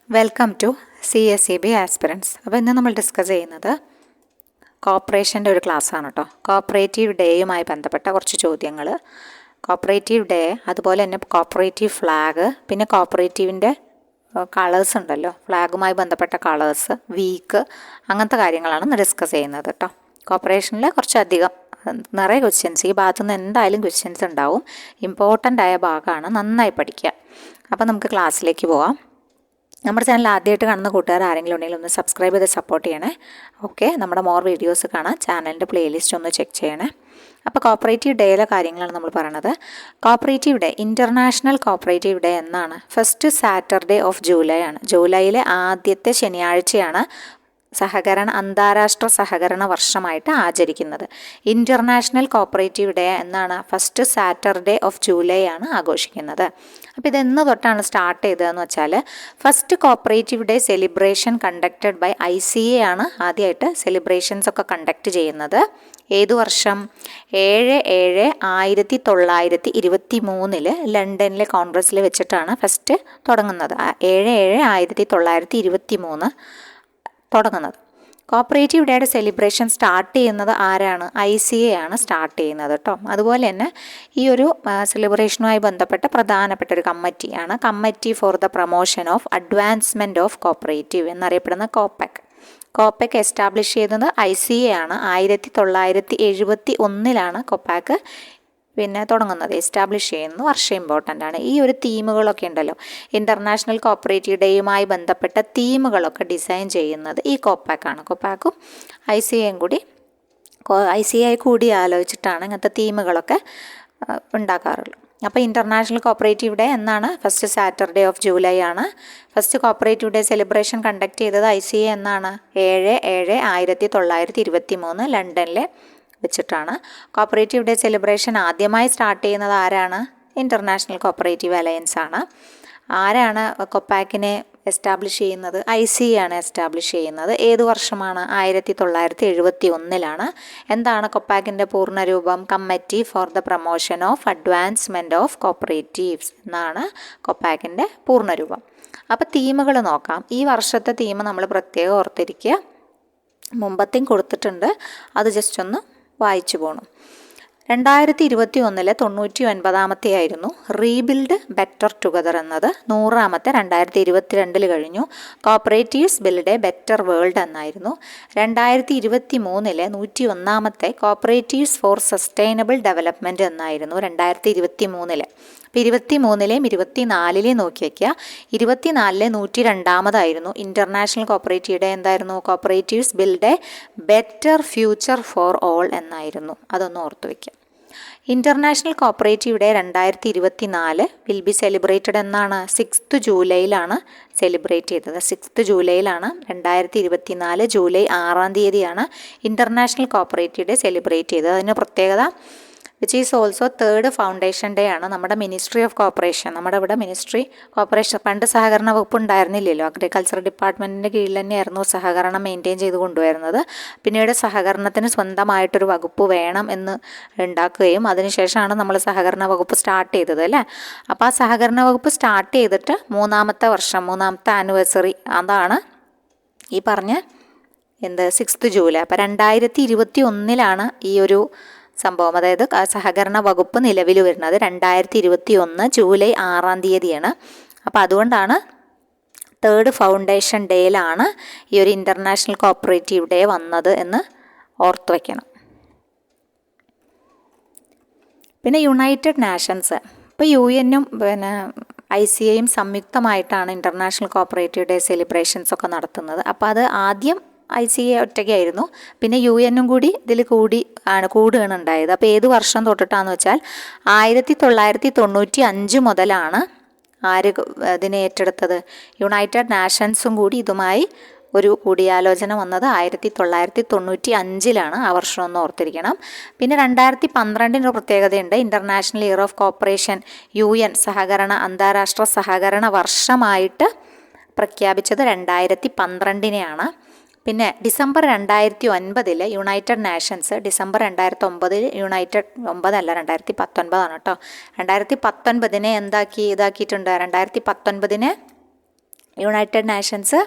Welcome to CSEB aspirants. അപ്പോൾ ഇന്ന് നമ്മൾ ഡിസ്കസ് ചെയ്യുന്നത് കോർപ്പറേഷൻ്റെ ഒരു ക്ലാസ്സാണ് കേട്ടോ. കോപ്പറേറ്റീവ് ഡേയുമായി ബന്ധപ്പെട്ട കുറച്ച് ചോദ്യങ്ങൾ, കോപ്പറേറ്റീവ് ഡേ, അതുപോലെ തന്നെ കോപ്പറേറ്റീവ് ഫ്ലാഗ്, പിന്നെ കോപ്പറേറ്റീവിൻ്റെ കളേഴ്സ് ഉണ്ടല്ലോ, ഫ്ലാഗുമായി ബന്ധപ്പെട്ട കളേഴ്സ്, വീക്ക്, അങ്ങനത്തെ കാര്യങ്ങളാണ് ഇന്ന് ഡിസ്കസ് ചെയ്യുന്നത് കേട്ടോ. കോർപ്പറേഷനിൽ കുറച്ചധികം നിറയെ ക്വസ്റ്റ്യൻസ്, ഈ ഭാഗത്തുനിന്ന് എന്തായാലും ക്വസ്റ്റ്യൻസ് ഉണ്ടാവും. ഇമ്പോർട്ടൻ്റ് ആയ ഭാഗമാണ്, നന്നായി പഠിക്കുക. അപ്പോൾ നമുക്ക് ക്ലാസ്സിലേക്ക് പോവാം. നമ്മുടെ ചാനൽ ആദ്യമായിട്ട് കാണുന്ന കൂട്ടുകാർ ആരെങ്കിലും ഉണ്ടെങ്കിൽ ഒന്ന് സബ്സ്ക്രൈബ് ചെയ്ത് സപ്പോർട്ട് ചെയ്യണേ. ഓക്കെ, നമ്മുടെ മോർ വീഡിയോസ് കാണാൻ ചാനലിൻ്റെ പ്ലേലിസ്റ്റ് ഒന്ന് ചെക്ക് ചെയ്യണേ. അപ്പോൾ കോപ്പറേറ്റീവ് ഡേയിലെ കാര്യങ്ങളാണ് നമ്മൾ പറയണത്. Cooperative day, international cooperative day എന്നാണ് ഫസ്റ്റ് സാറ്റർഡേ ഓഫ് ജൂലൈ ആണ്. ജൂലൈയിലെ ആദ്യത്തെ ശനിയാഴ്ചയാണ് അന്താരാഷ്ട്ര സഹകരണ വർഷമായിട്ട് ആചരിക്കുന്നത്. ഇൻ്റർനാഷണൽ കോപ്പറേറ്റീവ് ഡേ എന്നാണ് ഫസ്റ്റ് സാറ്റർഡേ ഓഫ് ജൂലൈ ആണ് ആഘോഷിക്കുന്നത്. അപ്പോൾ ഇതെന്ന് തൊട്ടാണ് സ്റ്റാർട്ട് ചെയ്തതെന്ന് വെച്ചാൽ, first cooperative day celebration conducted by ICA ആണ് ആദ്യമായിട്ട് സെലിബ്രേഷൻസ് ഒക്കെ കണ്ടക്ട് ചെയ്യുന്നത്. ഏതു വർഷം? 7/7/1923 ലണ്ടനിലെ കോൺഗ്രസ്സിൽ വെച്ചിട്ടാണ് ഫസ്റ്റ് തുടങ്ങുന്നത്. 7/7/1923 തുടങ്ങുന്നത്. കോപ്പറേറ്റീവ് ഡേയുടെ സെലിബ്രേഷൻ സ്റ്റാർട്ട് ചെയ്യുന്നത് ആരാണ്? ICA ആണ് സ്റ്റാർട്ട് ചെയ്യുന്നത് കേട്ടോ. അതുപോലെ തന്നെ ഈ ഒരു സെലിബ്രേഷനുമായി ബന്ധപ്പെട്ട പ്രധാനപ്പെട്ട ഒരു കമ്മിറ്റിയാണ് committee for the promotion of advancement of cooperative എന്നറിയപ്പെടുന്ന കോപ്പാക് എസ്റ്റാബ്ലിഷ് ചെയ്തത് ICA ആണ്. 1971 കോപ്പാക് തുടങ്ങുന്നത്, എസ്റ്റാബ്ലിഷ് ചെയ്യുന്നത് വർഷം ഇമ്പോർട്ടൻ്റ് ആണ്. ഈ ഒരു തീമുകളൊക്കെ ഉണ്ടല്ലോ, ഇൻ്റർനാഷണൽ കോപ്പറേറ്റീവ് ഡേയുമായി ബന്ധപ്പെട്ട തീമുകളൊക്കെ ഡിസൈൻ ചെയ്യുന്നത് ഈ കോപ്പാക്കാണ്. കോപ്പാക്കും ICA കൂടി ആലോചിച്ചിട്ടാണ് ഇങ്ങനത്തെ തീമുകളൊക്കെ ഉണ്ടാക്കാറുള്ളത്. അപ്പോൾ ഇൻ്റർനാഷണൽ കോപ്പറേറ്റീവ് ഡേ എന്നാണ്? ഫസ്റ്റ് സാറ്റർഡേ ഓഫ് ജൂലൈ ആണ്. First cooperative day celebration conduct ചെയ്തത് ICA എന്നാണ്? 7/7/1923 ലണ്ടനിൽ വെച്ചിട്ടാണ്. കോപ്പറേറ്റീവ് ഡേ സെലിബ്രേഷൻ ആദ്യമായി സ്റ്റാർട്ട് ചെയ്യുന്നത് ആരാണ്? ഇൻ്റർനാഷണൽ കോപ്പറേറ്റീവ് അലയൻസ് ആണ്. ആരാണ് കൊപ്പാക്കിനെ എസ്റ്റാബ്ലിഷ് ചെയ്യുന്നത്? ICA ആണ് എസ്റ്റാബ്ലിഷ് ചെയ്യുന്നത്. ഏത് വർഷമാണ്? 1971 എന്താണ് കൊപ്പാക്കിൻ്റെ പൂർണ്ണരൂപം? Committee for the promotion of advancement of cooperatives എന്നാണ് കൊപ്പാക്കിൻ്റെ പൂർണ്ണരൂപം. അപ്പോൾ തീമുകൾ നോക്കാം. ഈ വർഷത്തെ തീം നമ്മൾ പ്രത്യേകം ഓർത്തിരിക്കുക. മുമ്പത്തെയും കൊടുത്തിട്ടുണ്ട്, അത് ജസ്റ്റ് ഒന്ന് വായിച്ചു പോകണം. 2021 99ാമത്തെ ആയിരുന്നു റീബിൽഡ് ബെറ്റർ ടുഗദർ എന്നത്. 100ാമത്തെ 2022 കഴിഞ്ഞു. Cooperatives build a better world എന്നായിരുന്നു. 2023 101ാമത്തെ കോപ്പറേറ്റീവ്സ് ഫോർ സസ്റ്റൈനബിൾ ഡെവലപ്മെൻറ്റ് എന്നായിരുന്നു 2023. അപ്പോൾ 23ലെയും 24ലെയും നോക്കി വയ്ക്കുക. 24 102ാമതായിരുന്നു ഇൻ്റർനാഷണൽ കോപ്പറേറ്റീവ് ഡേ. എന്തായിരുന്നു? Cooperatives build a better future for all എന്നായിരുന്നു. അതൊന്ന് ഓർത്തു വയ്ക്കുക. International cooperative day 2024 will be celebrated എന്നാണ്? 6th ജൂലൈയിലാണ് സെലിബ്രേറ്റ് ചെയ്തത്. 6th ജൂലൈയിലാണ് 2024 ജൂലൈ 6-ാം തീയതിയാണ് ഇൻ്റർനാഷണൽ കോപ്പറേറ്റീവ് ഡേ സെലിബ്രേറ്റ് ചെയ്തത്. അതിന് പ്രത്യേകത which is also 3rd foundation day ആണ്. നമ്മുടെ മിനിസ്ട്രി ഓഫ് കോപ്പറേഷൻ, നമ്മുടെ ഇവിടെ മിനിസ്ട്രി കോപ്പറേഷൻ, പണ്ട് സഹകരണ വകുപ്പ് ഉണ്ടായിരുന്നില്ലല്ലോ, അഗ്രികൾച്ചർ ഡിപ്പാർട്ട്മെൻറ്റിൻ്റെ കീഴിൽ തന്നെയായിരുന്നു സഹകരണം മെയിൻറ്റെയിൻ ചെയ്ത് കൊണ്ടുവരുന്നത്. പിന്നീട് സഹകരണത്തിന് സ്വന്തമായിട്ടൊരു വകുപ്പ് വേണം എന്ന് ഉണ്ടാക്കുകയും അതിനുശേഷമാണ് നമ്മൾ സഹകരണ വകുപ്പ് സ്റ്റാർട്ട് ചെയ്തത് അല്ലേ. അപ്പോൾ ആ സഹകരണ വകുപ്പ് സ്റ്റാർട്ട് ചെയ്തിട്ട് 3ാമത്തെ ആനിവേഴ്സറി അതാണ് ഈ പറഞ്ഞ 6th ജൂലൈ. അപ്പോൾ 2021 ഈ ഒരു സംഭവം, അതായത് സഹകരണ വകുപ്പ് നിലവിൽ വരുന്നത് 2021 ജൂലൈ 6-ാം തീയതിയാണ്. അപ്പോൾ അതുകൊണ്ടാണ് 3rd ഫൗണ്ടേഷൻ ഡേയിലാണ് ഈ ഒരു ഇൻ്റർനാഷണൽ കോപ്പറേറ്റീവ് ഡേ വന്നത് എന്ന് ഓർത്തു വയ്ക്കണം. പിന്നെ യുണൈറ്റഡ് നാഷൻസ്, ഇപ്പോൾ UN-ഉം ICA-യും സംയുക്തമായിട്ടാണ് ഇൻ്റർനാഷണൽ കോപ്പറേറ്റീവ് ഡേ സെലിബ്രേഷൻസ് ഒക്കെ നടത്തുന്നത്. അപ്പോൾ അത് ആദ്യം ICA ഒറ്റയ്ക്കായിരുന്നു, പിന്നെ UN-ഉം കൂടി ഇതിൽ കൂടുകയാണ് ഉണ്ടായത്. അപ്പോൾ ഏത് വർഷം തൊട്ടിട്ടാന്ന് വെച്ചാൽ 1995 മുതലാണ് ഇതിനെ ഏറ്റെടുത്തത്? യുണൈറ്റഡ് നാഷൻസും കൂടി ഇതുമായി ഒരു കൂടിയാലോചന വന്നത് 1995 ആ വർഷം ഒന്ന് ഓർത്തിരിക്കണം. പിന്നെ 2012 പ്രത്യേകതയുണ്ട്. International year of cooperation UN അന്താരാഷ്ട്ര സഹകരണ വർഷമായിട്ട് പ്രഖ്യാപിച്ചത് 2012 പിന്നെ ഡിസംബർ 2009 യുണൈറ്റഡ് നാഷൻസ്, ഡിസംബർ 2009 2019 കേട്ടോ, 2019 ഇതാക്കിയിട്ടുണ്ട്. 2019 United Nations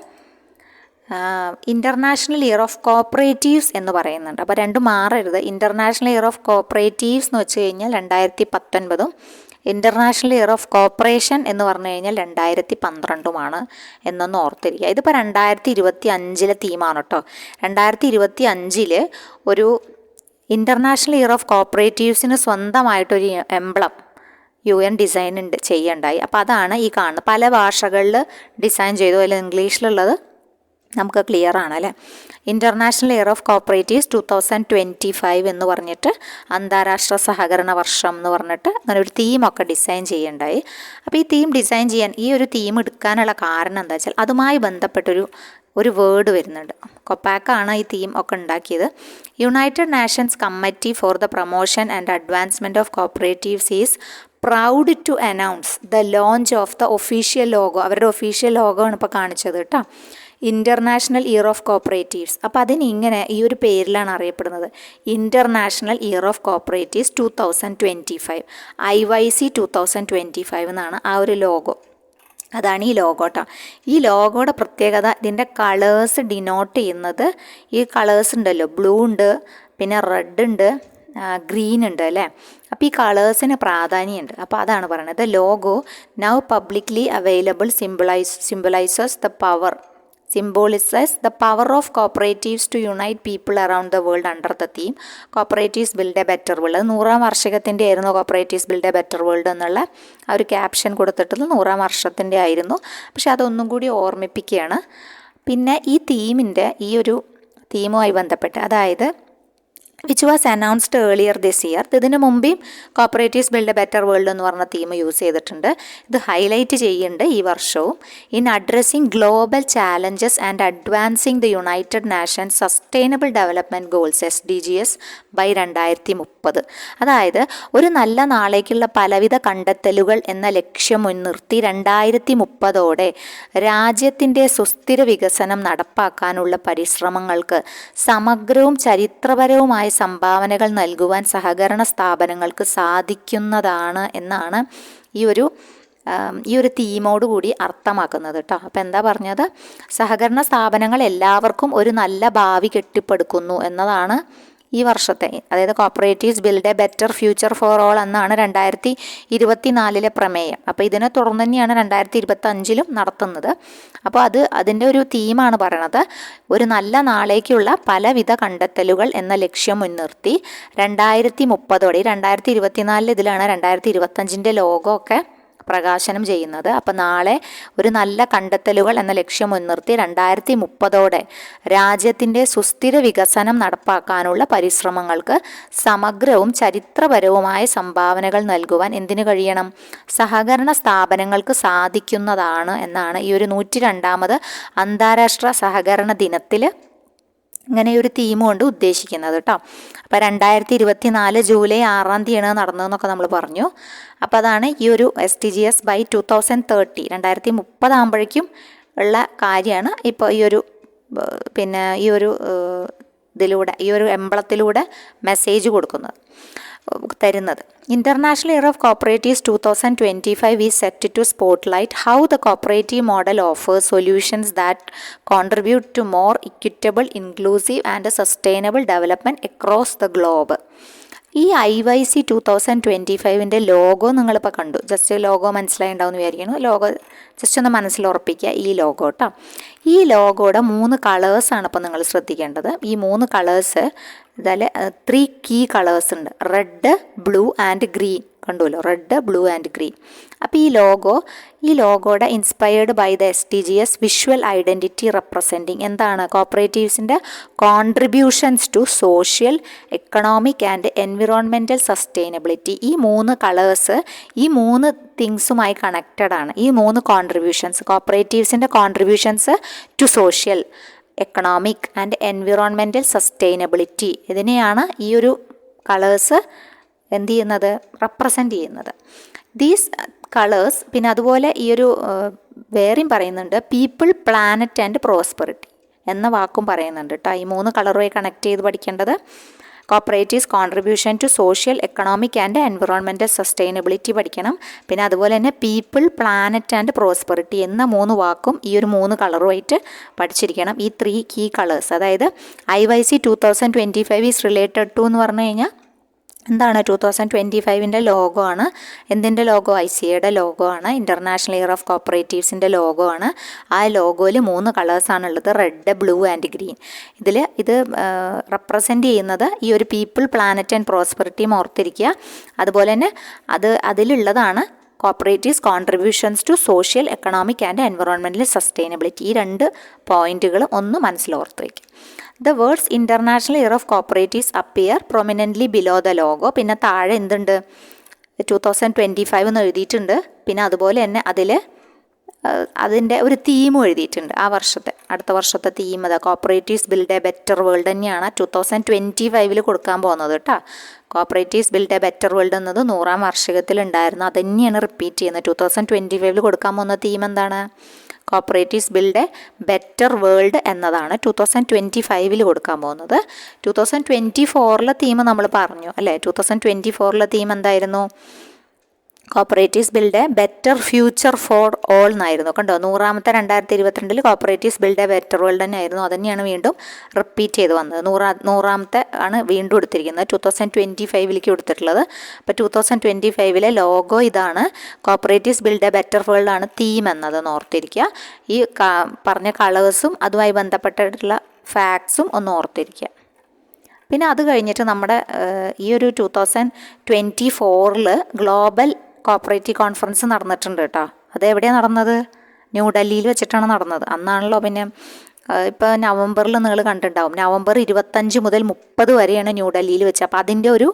international year of cooperatives എന്ന് പറയുന്നുണ്ട്. അപ്പോൾ രണ്ടും മാറരുത്. ഇൻ്റർനാഷണൽ ഇയർ ഓഫ് കോപ്പറേറ്റീവ്സ് എന്ന് വെച്ച് കഴിഞ്ഞാൽ 2019 ഇൻ്റർനാഷണൽ ഇയർ ഓഫ് കോപ്പറേഷൻ എന്ന് പറഞ്ഞു കഴിഞ്ഞാൽ 2012 എന്നൊന്ന് ഓർത്തിരിക്കുക. ഇതിപ്പോൾ 2025 തീമാണ് കേട്ടോ. 2025 ഒരു ഇൻ്റർനാഷണൽ ഇയർ ഓഫ് കോപ്പറേറ്റീവ്സിന് സ്വന്തമായിട്ടൊരു എംബ്ലം UN ഡിസൈൻ ചെയ്യണ്ടായി. അപ്പോൾ അതാണ് ഈ കാണുന്നത്. പല ഭാഷകളിൽ ഡിസൈൻ ചെയ്തു. അതിൽ ഇംഗ്ലീഷിലുള്ളത് നമുക്ക് ക്ലിയർ ആണ് അല്ലേ. ഇൻ്റർനാഷണൽ ഇയർ ഓഫ് കോപ്പറേറ്റീവ്സ് 2025 എന്ന് പറഞ്ഞിട്ട് അന്താരാഷ്ട്ര സഹകരണ വർഷം എന്ന് പറഞ്ഞിട്ട് അങ്ങനെ ഒരു തീമൊക്കെ ഡിസൈൻ ചെയ്യണ്ടായി. അപ്പോൾ ഈ തീം ഡിസൈൻ ചെയ്യാൻ, ഈ ഒരു തീം എടുക്കാനുള്ള കാരണം എന്താ വെച്ചാൽ അതുമായി ബന്ധപ്പെട്ടൊരു വേർഡ് വരുന്നുണ്ട്. കൊപ്പാക്കാണ് ഈ തീം ഒക്കെ ഉണ്ടാക്കിയത്. United Nations committee for the promotion and advancement of cooperatives is proud to announce the launch of the official logo. അവരുടെ ഒഫീഷ്യൽ ലോഗോ ആണ് ഇപ്പോൾ കാണിച്ചത് കേട്ടോ. International year of cooperatives. അപ്പോൾ അതിനിങ്ങനെ ഈ ഒരു പേരിലാണ് അറിയപ്പെടുന്നത്. International year of cooperatives 2025 IYC 2025 എന്നാണ് ആ ഒരു ലോഗോ. അതാണ് ഈ ലോഗോ കേട്ടോ. ഈ ലോഗോയുടെ പ്രത്യേകത ഇതിൻ്റെ കളേഴ്സ് ഡിനോട്ട് ചെയ്യുന്നത്, ഈ കളേഴ്സ് ഉണ്ടല്ലോ, ബ്ലൂ ഉണ്ട്, പിന്നെ റെഡ് ഉണ്ട്, ഗ്രീൻ ഉണ്ട് അല്ലേ. അപ്പോൾ ഈ കളേഴ്സിന് പ്രാധാന്യമുണ്ട്. അപ്പോൾ അതാണ് പറയുന്നത്. The logo now publicly available symbolizes the power of cooperatives to unite people around the world under the theme Cooperatives Build a Better World. 100ാം വാർഷികത്തിൻ്റെ ആയിരുന്നു Cooperatives Build a Better World എന്നുള്ള ആ ഒരു ക്യാപ്ഷൻ കൊടുത്തിട്ടുള്ളത് 100ാം വർഷത്തിൻ്റെ ആയിരുന്നു. പക്ഷെ അതൊന്നും കൂടി ഓർമ്മിപ്പിക്കുകയാണ്. പിന്നെ ഈ ഈ ഒരു തീമുമായി ബന്ധപ്പെട്ട്, അതായത് which was announced earlier this year. ഇതിന് മുമ്പേയും cooperatives build a better world എന്ന് പറഞ്ഞ തീം യൂസ് ചെയ്തിട്ടുണ്ട്. ഇത് ഹൈലൈറ്റ് ചെയ്യുന്നുണ്ട് ഈ വർഷവും. In addressing global challenges and advancing the United Nations sustainable development goals SDGs by 2030. അതായത് ഒരു നല്ല നാളേക്കുള്ള പലവിധ കണ്ടെത്തലുകൾ എന്ന ലക്ഷ്യം മുൻനിർത്തി 2030 രാജ്യത്തിൻ്റെ സുസ്ഥിര വികസനം നടപ്പാക്കാനുള്ള പരിശ്രമങ്ങൾക്ക് സമഗ്രവും ചരിത്രപരവുമായ സംഭാവനകൾ നൽകുവാൻ സഹകരണ സ്ഥാപനങ്ങൾക്ക് സാധിക്കുന്നതാണ് എന്നാണ് ഈ ഒരു തീമോട് കൂടി അർത്ഥമാക്കുന്നത് കേട്ടോ. അപ്പോൾ എന്താ പറഞ്ഞത്? സഹകരണ സ്ഥാപനങ്ങൾ എല്ലാവർക്കും ഒരു നല്ല ഭാവി കെട്ടിപ്പടുക്കുന്നു എന്നതാണ് ഈ വർഷത്തെ, അതായത് cooperatives build a better future for all എന്നാണ് 2024 പ്രമേയം. അപ്പോൾ ഇതിനെ തുടർന്ന് തന്നെയാണ് 2025 നടത്തുന്നത്. അപ്പോൾ അതിൻ്റെ ഒരു തീമാണ് പറയണത്. ഒരു നല്ല നാളേക്കുള്ള പലവിധ കണ്ടെത്തലുകൾ എന്ന ലക്ഷ്യം മുൻനിർത്തി 2030 2024 ഇതിലാണ് 2025 ലോഗോ ഒക്കെ പ്രകാശനം ചെയ്യുന്നത്. അപ്പോൾ നാളെ ഒരു നല്ല കണ്ടെത്തലുകൾ എന്ന ലക്ഷ്യം മുൻനിർത്തി 2030 രാജ്യത്തിൻ്റെ സുസ്ഥിര വികസനം നടപ്പാക്കാനുള്ള പരിശ്രമങ്ങൾക്ക് സമഗ്രവും ചരിത്രപരവുമായ സംഭാവനകൾ നൽകുവാൻ എന്തിനു കഴിയണം? സഹകരണ സ്ഥാപനങ്ങൾക്ക് സാധിക്കുന്നതാണ് എന്നാണ് ഈ ഒരു 102ാമത് അന്താരാഷ്ട്ര സഹകരണ ദിനത്തിൽ ഇങ്ങനെ ഒരു തീം കൊണ്ട് ഉദ്ദേശിക്കുന്നത് കേട്ടോ. അപ്പോൾ 2024 ജൂലൈ 6 നടന്നതെന്നൊക്കെ നമ്മൾ പറഞ്ഞു. അപ്പോൾ അതാണ് ഈ ഒരു SDGs ബൈ 2030 2030 ആകുമ്പോഴേക്കും ഉള്ള കാര്യമാണ് ഇപ്പോൾ ഈ ഒരു എംബ്ലത്തിലൂടെ മെസ്സേജ് തരുന്നത്. International Year of Cooperatives 2025 is set to spotlight how the cooperative model offers solutions that contribute to more equitable, inclusive and sustainable development across the globe. ഈ IYC 2025 ലോഗോ നിങ്ങളിപ്പോൾ കണ്ടു. ജസ്റ്റ് ലോഗോ മനസ്സിലായിണ്ടാവുമെന്ന് വിചാരിക്കുന്നു. Logo just ഒന്ന് മനസ്സിലുറപ്പിക്കുക, ഈ logo കേട്ടോ. ഈ ലോഗോയുടെ 3 കളേഴ്സാണ് ഇപ്പോൾ നിങ്ങൾ ശ്രദ്ധിക്കേണ്ടത്. ഈ 3 കളേഴ്സ് ഇതിൽ 3 കീ കളേഴ്സ് ഉണ്ട്. Red, blue and green. കണ്ടുവല്ലോ, റെഡ്, ബ്ലൂ ആൻഡ് ഗ്രീൻ. അപ്പോൾ ഈ ലോഗോയുടെ inspired by the SDGs visual identity representing എന്താണ്? കോപ്പറേറ്റീവ്സിൻ്റെ contributions to social, economic and environmental sustainability. ഈ 3 കളേഴ്സ് ഈ 3 തിങ്സുമായി കണക്റ്റഡ് ആണ്. ഈ 3 കോൺട്രിബ്യൂഷൻസ്, കോപ്പറേറ്റീവ്സിൻ്റെ contributions to social, economic and environmental sustainability, ഇതിനെയാണ് ഈ ഒരു കളേഴ്സ് എന്ത് ചെയ്യുന്നത്? റെപ്രസെൻ്റ് ചെയ്യുന്നത്. ദീസ് കളേഴ്സ്, പിന്നെ അതുപോലെ ഈ ഒരു വേറെയും പറയുന്നുണ്ട്, പീപ്പിൾ, പ്ലാനറ്റ് ആൻഡ് പ്രോസ്പെറിറ്റി എന്ന വാക്കും പറയുന്നുണ്ട് കേട്ടോ. ഈ 3 കളറുമായി കണക്ട് ചെയ്ത് പഠിക്കേണ്ടത്. Cooperatives contribution to social economic and environmental sustainability പഠിക്കണം. പിന്നെ അതുപോലെ തന്നെ പീപ്പിൾ, പ്ലാനറ്റ് ആൻഡ് പ്രോസ്പെറിറ്റി എന്ന 3 വാക്കും ഈ ഒരു 3 കളറുമായിട്ട് പഠിച്ചിരിക്കണം. ഈ 3 കീ കളേഴ്സ്, അതായത് IYC 2025 ഈസ് റിലേറ്റഡ് ടു എന്ന് പറഞ്ഞു കഴിഞ്ഞാൽ എന്താണ് 2025 ലോഗോ ആണ്. എന്തിൻ്റെ ലോഗോ? ICAയുടെ ലോഗോ ആണ്. ഇൻ്റർനാഷണൽ ഇയർ ഓഫ് കോപ്പറേറ്റീവ്സിൻ്റെ ലോഗോ ആണ്. ആ ലോഗോയിൽ 3 കളേഴ്സാണുള്ളത്, റെഡ്, ബ്ലൂ ആൻഡ് ഗ്രീൻ. ഇത് റെപ്രസെൻ്റ് ചെയ്യുന്നത് ഈ ഒരു പീപ്പിൾ, പ്ലാനറ്റ് ആൻഡ് പ്രോസ്പെറിറ്റിയും ഓർത്തിരിക്കുക. അതുപോലെ തന്നെ അതിലുള്ളതാണ് cooperatives contributions to social economic and environmental sustainability. ഈ 2 പോയിന്റുകളും ഒന്ന് മനസ്സിലോർത്ത് വയ്ക്കും. The words international year of cooperatives appear prominently below the logo. പിന്നെ താഴെ എന്തുണ്ട്? 2025 എന്ന് എഴുതിയിട്ടുണ്ട്. പിന്നെ അതുപോലെ തന്നെ അതിൻ്റെ ഒരു തീമും എഴുതിയിട്ടുണ്ട്. അടുത്ത വർഷത്തെ theme cooperatives build a better world തന്നെയാണ് 2025 കൊടുക്കാൻ പോകുന്നത് കേട്ടോ. Cooperatives build a better world എന്നത് 100ാം വാർഷികത്തിൽ ഉണ്ടായിരുന്നു. അത് തന്നെയാണ് റിപ്പീറ്റ് ചെയ്യുന്നത്. 2025 കൊടുക്കാൻ പോകുന്ന തീം എന്താണ്? Cooperatives build a better world എന്നതാണ് 2025 കൊടുക്കാൻ പോകുന്നത്. 2024 തീം നമ്മൾ പറഞ്ഞു അല്ലേ? 2024 തീം എന്തായിരുന്നു? Cooperatives build a better future for all എന്നായിരുന്നു. കണ്ടോ, 100ാമത്തെ 2022 cooperatives build a better world തന്നെ ആയിരുന്നു. അത് തന്നെയാണ് വീണ്ടും റിപ്പീറ്റ് ചെയ്ത് വന്നത്. 100ാമത്തെ ആണ് വീണ്ടും എടുത്തിരിക്കുന്നത്, 2025 കൊടുത്തിട്ടുള്ളത്. അപ്പോൾ 2025 ലോഗോ ഇതാണ്. Cooperatives build a better world ആണ് തീം എന്നതെന്ന് ഓർത്തിരിക്കുക. ഈ പറഞ്ഞ കളേഴ്സും അതുമായി ബന്ധപ്പെട്ടിട്ടുള്ള ഫാക്ട്സും ഒന്ന് ഓർത്തിരിക്കുക. പിന്നെ അത് കഴിഞ്ഞിട്ട് നമ്മുടെ ഈ ഒരു 2024 ഗ്ലോബൽ കോപ്പറേറ്റീവ് കോൺഫറൻസ് നടന്നിട്ടുണ്ട് കേട്ടോ. അതെവിടെയാണ് നടന്നത്? ന്യൂഡൽഹിയിൽ വെച്ചിട്ടാണ് നടന്നത്. അന്നാണല്ലോ പിന്നെ ഇപ്പോൾ നവംബറിൽ നിങ്ങൾ കണ്ടിട്ടുണ്ടാവും. നവംബർ 25 മുതൽ 30 വരെയാണ് ന്യൂഡൽഹിയിൽ വെച്ച്. അപ്പോൾ അതിൻ്റെ ഒരു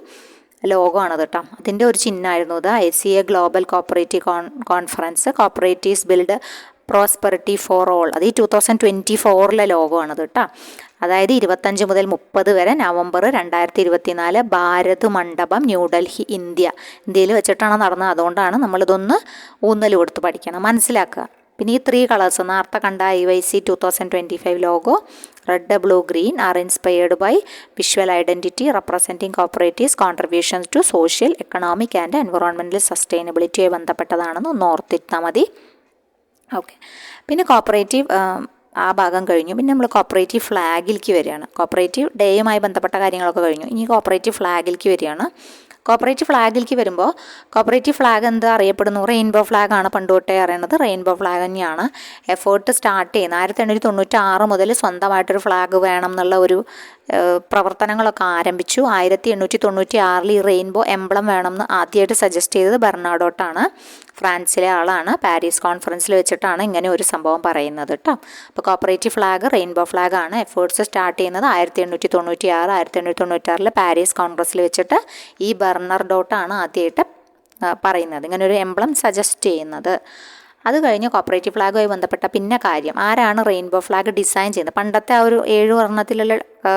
ലോഗോ ആണത് കേട്ടോ. അതിൻ്റെ ഒരു ചിഹ്നമായിരുന്നു ഇത്. ICA global cooperative conference cooperatives build prosperity for all. അത് ഈ 2024 ലോഗോ ആണത് കേട്ടോ. അതായത് 25 മുതൽ 30 വരെ നവംബർ 2024 ഭാരത് മണ്ഡപം, ന്യൂഡൽഹി, ഇന്ത്യയിൽ വെച്ചിട്ടാണ് നടന്നത്. അതുകൊണ്ടാണ് നമ്മളിതൊന്ന് ഊന്നൽ കൊടുത്ത് പഠിക്കണം, മനസ്സിലാക്കുക. പിന്നെ ഈ 3 കളേഴ്സ് നേരത്തെ കണ്ട IYC 2025 logo red, blue, green are inspired by visual identity representing cooperatives contributions to social economic and environmental സസ്റ്റൈനബിലിറ്റിയുമായി ബന്ധപ്പെട്ടതാണെന്ന് ഒന്ന് ഓർത്തിരുന്നാൽ മതി. ഓക്കെ. പിന്നെ കോപ്പറേറ്റീവ് ആ ഭാഗം കഴിഞ്ഞു. പിന്നെ നമ്മൾ കോപ്പറേറ്റീവ് ഫ്ലാഗിലേക്ക് വരികയാണ്. കോപ്പറേറ്റീവ് ഡേയുമായി ബന്ധപ്പെട്ട കാര്യങ്ങളൊക്കെ കഴിഞ്ഞു. ഇനി കോപ്പറേറ്റീവ് ഫ്ലാഗിലേക്ക് വരികയാണ്. കോപ്പറേറ്റീവ് ഫ്ലാഗിലേക്ക് വരുമ്പോൾ കോപ്പറേറ്റീവ് ഫ്ലാഗ് എന്താ അറിയപ്പെടുന്നു? റെയിൻബോ ഫ്ലാഗാണ് പണ്ട് തൊട്ടേ അറിയുന്നത്. റെയിൻബോ ഫ്ലാഗ് തന്നെയാണ് എഫേർട്ട് സ്റ്റാർട്ട് ചെയ്യുന്നത്. 1896 മുതൽ സ്വന്തമായിട്ടൊരു ഫ്ലാഗ് വേണം എന്നുള്ള ഒരു പ്രവർത്തനങ്ങളൊക്കെ ആരംഭിച്ചു. 1896 ഈ റെയിൻബോ എംബ്ലം വേണമെന്ന് ആദ്യമായിട്ട് സജസ്റ്റ് ചെയ്തത് ബെർണാഡോട്ടാണ്. ഫ്രാൻസിലെ ആളാണ്. പാരീസ് കോൺഫറൻസിൽ വെച്ചിട്ടാണ് ഇങ്ങനെ ഒരു സംഭവം പറയുന്നത് കേട്ടോ. അപ്പോൾ കോപ്പറേറ്റീവ് ഫ്ലാഗ് റെയിൻബോ ഫ്ലാഗാണ്. എഫേർട്സ് സ്റ്റാർട്ട് ചെയ്യുന്നത് 1896 1896 പാരീസ് കോൺഗ്രസ്സിൽ വെച്ചിട്ട് ഈ ബെർണാഡോട്ടാണ് ആദ്യമായിട്ട് പറയുന്നത്, ഇങ്ങനെ ഒരു എംബ്ലം സജസ്റ്റ് ചെയ്യുന്നത്. അത് കഴിഞ്ഞ് കോപ്പറേറ്റീവ് ഫ്ലാഗുമായി ബന്ധപ്പെട്ട പിന്നെ കാര്യം, ആരാണ് റെയിൻബോ ഫ്ലാഗ് ഡിസൈൻ ചെയ്യുന്നത്? പണ്ടത്തെ ആ ഒരു 7 വർണ്ണത്തിലുള്ള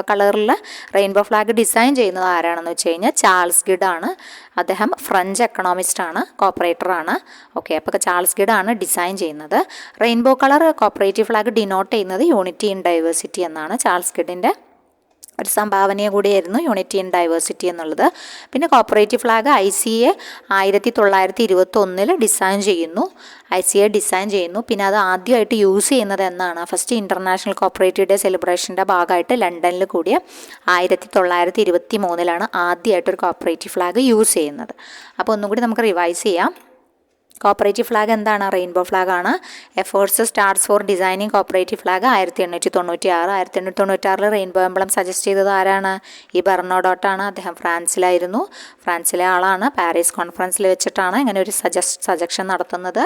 കളറിലുള്ള റെയിൻബോ ഫ്ലാഗ് ഡിസൈൻ ചെയ്യുന്നത് ആരാണെന്ന് വെച്ച് കഴിഞ്ഞാൽ ചാൾസ് ഗിഡ് ആണ്. അദ്ദേഹം ഫ്രഞ്ച് എക്കണോമിസ്റ്റാണ്, കോപ്പറേറ്ററാണ്. ഓക്കെ, അപ്പോൾ ചാൾസ് ഗിഡ് ആണ് ഡിസൈൻ ചെയ്യുന്നത്. Rainbow colour cooperative flag denote ചെയ്യുന്നത് യൂണിറ്റി ഇൻ ഡൈവേഴ്സിറ്റി എന്നാണ്. ചാൾസ് ഗിഡിൻ്റെ ഒരു സംഭാവനയും കൂടിയായിരുന്നു യൂണിറ്റി ഇൻ ഡൈവേഴ്സിറ്റി എന്നുള്ളത്. പിന്നെ കോപ്പറേറ്റീവ് ഫ്ലാഗ് ICA 1921 ഡിസൈൻ ചെയ്യുന്നു. പിന്നെ അത് ആദ്യമായിട്ട് യൂസ് ചെയ്യുന്നത് എന്നാണ്? ഫസ്റ്റ് ഇൻ്റർനാഷണൽ കോപ്പറേറ്റീവ് ഡേ സെലിബ്രേഷൻ്റെ ഭാഗമായിട്ട് ലണ്ടനിൽ കൂടിയ 1923 ആദ്യമായിട്ടൊരു കോപ്പറേറ്റീവ് ഫ്ലാഗ് യൂസ് ചെയ്യുന്നത്. അപ്പോൾ ഒന്നും കൂടി നമുക്ക് റിവൈസ് ചെയ്യാം. കോപ്പറേറ്റീവ് ഫ്ലാഗ് എന്താണ്? റെയിൻബോ ഫ്ലാഗാണ്. Efforts starts for designing cooperative flag 1896. 1896 rainbow emblem suggest ചെയ്തത് ആരാണ്? ഈ ബെർണാഡോട്ടാണ്. അദ്ദേഹം ഫ്രാൻസിലെ ആളാണ്. പാരീസ് കോൺഫറൻസിൽ വെച്ചിട്ടാണ് ഇങ്ങനെ ഒരു സജഷൻ നടത്തുന്നത്.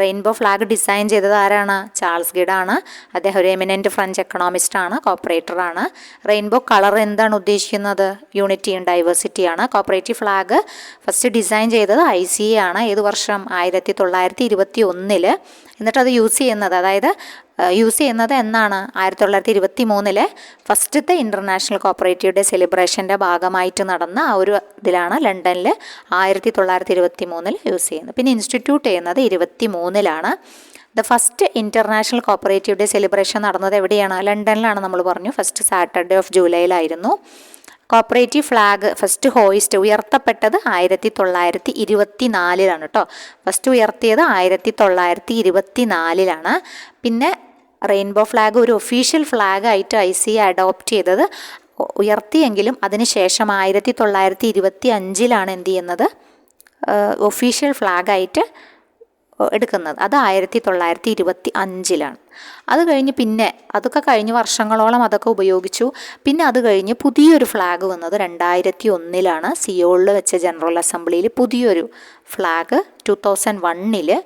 റെയിൻബോ ഫ്ലാഗ് ഡിസൈൻ ചെയ്തത് ആരാണ്? ചാൾസ് ഗിഡാണ്. അദ്ദേഹം ഒരു എമിനൻറ്റ് ഫ്രഞ്ച് എക്കണോമിസ്റ്റാണ്, കോപ്പറേറ്ററാണ്. റെയിൻബോ കളർ എന്താണ് ഉദ്ദേശിക്കുന്നത്? യൂണിറ്റി ഇൻ ഡൈവേഴ്സിറ്റി ആണ്. കോപ്പറേറ്റീവ് ഫ്ലാഗ് ഫസ്റ്റ് ഡിസൈൻ ചെയ്തത് ICA ആണ്. ഏത് വർഷം? 1921. എന്നിട്ടത് യൂസ് ചെയ്യുന്നത് എന്നാണ്? 1923 ഫസ്റ്റത്തെ ഇൻ്റർനാഷണൽ കോപ്പറേറ്റീവ് ഡേ സെലിബ്രേഷൻ്റെ ഭാഗമായിട്ട് നടന്ന ആ ഒരു ഇതിലാണ് ലണ്ടനിൽ 1923 യൂസ് ചെയ്യുന്നത്. പിന്നെ ഇൻസ്റ്റിറ്റ്യൂട്ട് ചെയ്യുന്നത് 23. The first international cooperative day celebration നടന്നത് എവിടെയാണ്? ലണ്ടനിലാണ്. നമ്മൾ പറഞ്ഞു ഫസ്റ്റ് സാറ്റർഡേ ഓഫ് ജൂലൈയിലായിരുന്നു. കോപ്പറേറ്റീവ് ഫ്ലാഗ് ഫസ്റ്റ് ഹോയിസ്റ്റ് ഉയർത്തപ്പെട്ടത് 1924 കേട്ടോ. ഫസ്റ്റ് ഉയർത്തിയത് 1924. പിന്നെ റെയിൻബോ ഫ്ലാഗ് ഒരു ഒഫീഷ്യൽ ഫ്ലാഗായിട്ട് ICA അഡോപ്റ്റ് ചെയ്തത് ഉയർത്തിയെങ്കിലും അതിനുശേഷം 1925 എന്ത് ചെയ്യുന്നത് ഒഫീഷ്യൽ ഫ്ലാഗായിട്ട് എടുക്കുന്നത്. അത് 1925. അത് കഴിഞ്ഞ് പിന്നെ അതൊക്കെ കഴിഞ്ഞ് വർഷങ്ങളോളം അതൊക്കെ ഉപയോഗിച്ചു. പിന്നെ അത് കഴിഞ്ഞ് പുതിയൊരു ഫ്ലാഗ് വന്നത് 2001 സിയോളിൽ വെച്ച ജനറൽ അസംബ്ലിയിൽ പുതിയൊരു ഫ്ലാഗ് 2001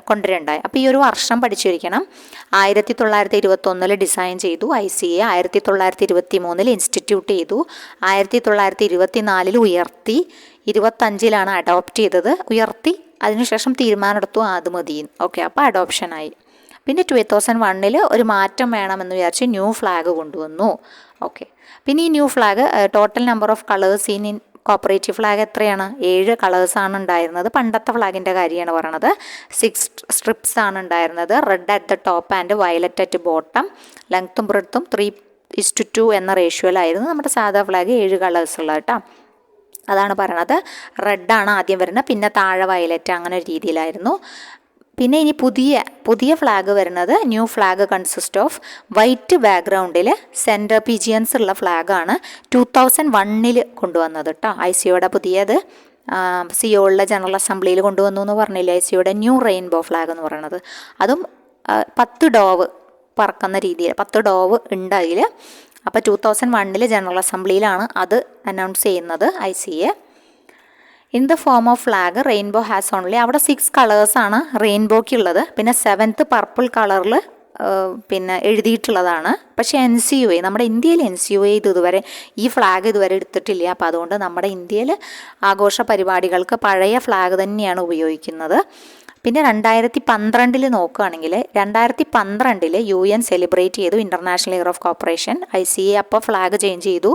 കൊണ്ടുവരണ്ടായി. അപ്പോൾ ഈ ഒരു വർഷം പഠിച്ചിരിക്കണം. 1921 ഡിസൈൻ ചെയ്തു ICA, 1923 ഇൻസ്റ്റിറ്റ്യൂട്ട് ചെയ്തു, 1924 ഉയർത്തി, 25 അഡോപ്റ്റ് ചെയ്തത്, ഉയർത്തി, അതിനുശേഷം തീരുമാനമെടുത്തു അത് മതി. ഓക്കെ, അപ്പോൾ അഡോപ്ഷനായി. പിന്നെ 2001 ഒരു മാറ്റം വേണമെന്ന് വിചാരിച്ച് ന്യൂ ഫ്ലാഗ് കൊണ്ടുവന്നു. ഓക്കെ, പിന്നെ ഈ new flag total number of colours in cooperative flag എത്രയാണ്? 7 കളേഴ്സാണ് ഉണ്ടായിരുന്നത്. പണ്ടത്തെ ഫ്ലാഗിൻ്റെ കാര്യമാണ് പറയണത്. 6 സ്ട്രിപ്സ് ആണ് ഉണ്ടായിരുന്നത്. Red at the top and violet at bottom. ലെങ്ത്തും ബ്രെഡ്ത്തും 3:2 എന്ന റേഷ്യോയിലായിരുന്നു. നമ്മുടെ സാധാ ഫ്ലാഗ് 7 കളേഴ്സ് ഉള്ളത് കേട്ടോ. അതാണ് പറയണത്. റെഡാണ് ആദ്യം വരുന്നത്, പിന്നെ താഴെ വയലറ്റ്, അങ്ങനെ ഒരു രീതിയിലായിരുന്നു. പിന്നെ ഇനി പുതിയ ഫ്ലാഗ് വരുന്നത് new flag consist of white ബാക്ക്ഗ്രൗണ്ടിൽ സെൻറ്റർ പീജിയൻസ് ഉള്ള ഫ്ലാഗാണ് 2001 കൊണ്ടുവന്നത് കേട്ടോ. ICAയുടെ പുതിയത് സിയോളിലെ ജനറൽ അസംബ്ലിയിൽ കൊണ്ടുവന്നു എന്ന് പറഞ്ഞില്ലേ, ICAയുടെ ന്യൂ റെയിൻബോ ഫ്ലാഗ് എന്ന് പറയുന്നത്. അതും 10 ഡോവ് പറക്കുന്ന രീതിയിൽ 10 ഡോവ് ഉണ്ട് അതിൽ. അപ്പോൾ 2001 ജനറൽ അസംബ്ലിയിലാണ് അത് അനൗൺസ് ചെയ്യുന്നത് ICA. In the form of flag rainbow has only, അവിടെ 6 കളേഴ്സാണ് റെയിൻബോയ്ക്കുള്ളത്. പിന്നെ 7th പർപ്പിൾ കളറിൽ പിന്നെ എഴുതിയിട്ടുള്ളതാണ്. പക്ഷേ NCUA, നമ്മുടെ ഇന്ത്യയിൽ NCUA ഇതുവരെ ഈ ഫ്ലാഗ് ഇതുവരെ എടുത്തിട്ടില്ല. അപ്പോൾ അതുകൊണ്ട് നമ്മുടെ ഇന്ത്യയിൽ ആഘോഷ പരിപാടികൾക്ക് പഴയ ഫ്ലാഗ് തന്നെയാണ് ഉപയോഗിക്കുന്നത്. പിന്നെ 2012 നോക്കുകയാണെങ്കിൽ 2012 UN സെലിബ്രേറ്റ് ചെയ്തു international year of cooperation. ICA അപ്പോൾ ഫ്ലാഗ് ചേഞ്ച് ചെയ്തു.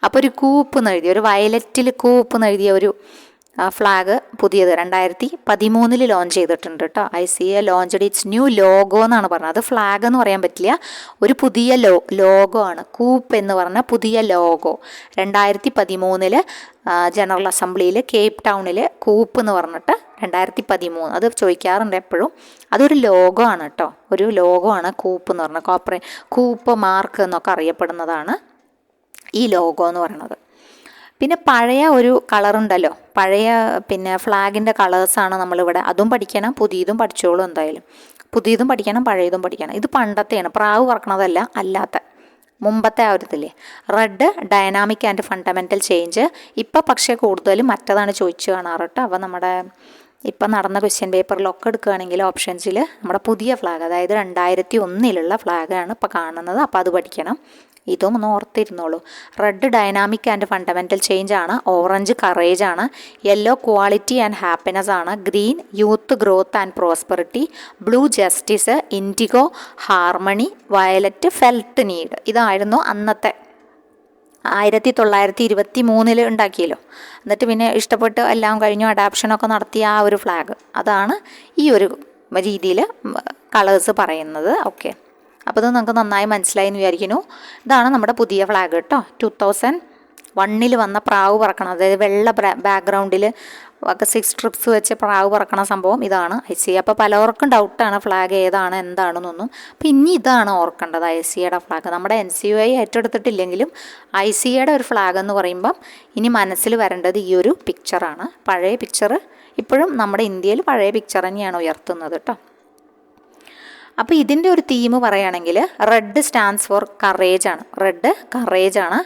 അപ്പോൾ ഒരു കൂപ്പ് എന്നെഴുതിയ, ഒരു വയലറ്റിൽ കൂപ്പ് എന്നെഴുതിയ ഒരു ഫ്ലാഗ് പുതിയത് 2013 ലോഞ്ച് ചെയ്തിട്ടുണ്ട് കേട്ടോ. ICA launched it's new logo എന്നാണ് പറഞ്ഞത്. അത് ഫ്ലാഗ് എന്ന് പറയാൻ പറ്റില്ല, ഒരു പുതിയ ലോഗോ ആണ്. കൂപ്പ് എന്ന് പറഞ്ഞ പുതിയ ലോഗോ 2013 ജനറൽ അസംബ്ലിയിൽ കേപ്പ് ടൗണിൽ കൂപ്പ് എന്ന് പറഞ്ഞിട്ട് 2013, അത് ചോദിക്കാറുണ്ട് എപ്പോഴും. അതൊരു ലോഗോ ആണ് കേട്ടോ, ഒരു ലോഗോ ആണ് കൂപ്പ് എന്ന് പറഞ്ഞാൽ. കൂപ്പ് മാർക്ക് എന്നൊക്കെ അറിയപ്പെടുന്നതാണ് ഈ ലോഗോ എന്ന് പറയുന്നത്. പിന്നെ പഴയ ഒരു കളറുണ്ടല്ലോ, പഴയ പിന്നെ ഫ്ലാഗിൻ്റെ കളേഴ്സാണ് നമ്മളിവിടെ. അതും പഠിക്കണം, പുതിയതും പഠിച്ചോളൂ എന്തായാലും. പുതിയതും പഠിക്കണം, പഴയതും പഠിക്കണം. ഇത് പണ്ടത്തെയാണ്, പ്രാവ് പറക്കണതല്ല, അല്ലാത്ത മുമ്പത്തെ ആ ഒരു ഇതില്ലേ. Red dynamic and fundamental change. ഇപ്പം പക്ഷേ കൂടുതലും മറ്റതാണ് ചോദിച്ചു കാണാറ് കേട്ടോ. അപ്പോൾ നമ്മുടെ ഇപ്പം നടന്ന ക്വസ്റ്റ്യൻ പേപ്പറിലൊക്കെ എടുക്കുകയാണെങ്കിൽ ഓപ്ഷൻസിൽ നമ്മുടെ പുതിയ ഫ്ലാഗ്, അതായത് 2001 ഫ്ലാഗാണ് ഇപ്പോൾ കാണുന്നത്. അപ്പോൾ അത് പഠിക്കണം. ഇതും ഒന്ന് ഓർത്തിരുന്നോളൂ. Red dynamic and fundamental change ആണ്. ഓറഞ്ച് കറേജ് ആണ്. യെല്ലോ ക്വാളിറ്റി ആൻഡ് ഹാപ്പിനെസ് ആണ്. Green youth growth and prosperity. Blue justice. Indigo harmony. Violet felt need. ഇതായിരുന്നു അന്നത്തെ 1923 ഉണ്ടാക്കിയല്ലോ. എന്നിട്ട് പിന്നെ ഇഷ്ടപ്പെട്ട് എല്ലാം കഴിഞ്ഞു അഡാപ്ഷനൊക്കെ നടത്തിയ ആ ഒരു ഫ്ലാഗ്. അതാണ് ഈ ഒരു രീതിയിൽ കളേഴ്സ് പറയുന്നത്. ഓക്കെ, അപ്പോൾ ഇത് നമുക്ക് നന്നായി മനസ്സിലായി എന്ന് വിചാരിക്കുന്നു. ഇതാണ് നമ്മുടെ പുതിയ ഫ്ലാഗ് കേട്ടോ. 2001 വന്ന പ്രാവ് പറക്കണം, അതായത് വെള്ള ബാക്ക്ഗ്രൗണ്ടിൽ ഒക്കെ 6 സ്ട്രിപ്സ് വെച്ച് പ്രാവ് പറക്കണ സംഭവം ഇതാണ് ICA. അപ്പോൾ പലർക്കും ഡൗട്ടാണ് ഫ്ലാഗ് ഏതാണ് എന്താണെന്നൊന്നും. അപ്പോൾ ഇനി ഇതാണ് ഓർക്കേണ്ടത്, ICAയുടെ ഫ്ലാഗ്. നമ്മുടെ NCUA ഏറ്റെടുത്തിട്ടില്ലെങ്കിലും ICAയുടെ ഒരു ഫ്ലാഗ് എന്ന് പറയുമ്പം ഇനി മനസ്സിൽ വരേണ്ടത് ഈ ഒരു പിക്ചറാണ്. പഴയ പിക്ചർ ഇപ്പോഴും നമ്മുടെ ഇന്ത്യയിൽ പഴയ പിക്ചർ തന്നെയാണ് ഉയർത്തുന്നത് കേട്ടോ. അപ്പോൾ ഇതിൻ്റെ ഒരു തീം പറയുകയാണെങ്കിൽ റെഡ് സ്റ്റാൻഡ്സ് ഫോർ കറേജ് ആണ്. റെഡ് കറേജ് ആണ്.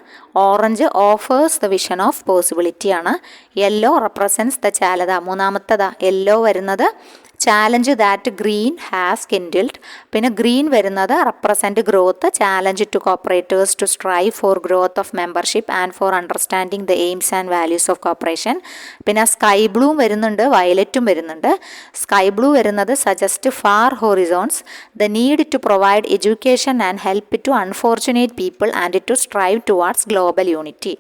Orange offers the vision of possibility ആണ്. Yellow represents the challenge. മൂന്നാമത്തേതാ യെല്ലോ വരുന്നത് challenge that green has kindled. പിന്നെ ഗ്രീൻ വരുന്നത് represent growth, challenge to cooperators to strive for growth of membership and for understanding the aims and values of cooperation. പിന്നെ sky blue വരുന്നുണ്ട്, വയലറ്റും വരുന്നുണ്ട്. Sky blue വരുന്നത് suggest far horizons, the need to provide education and help to unfortunate people and to strive towards global unity.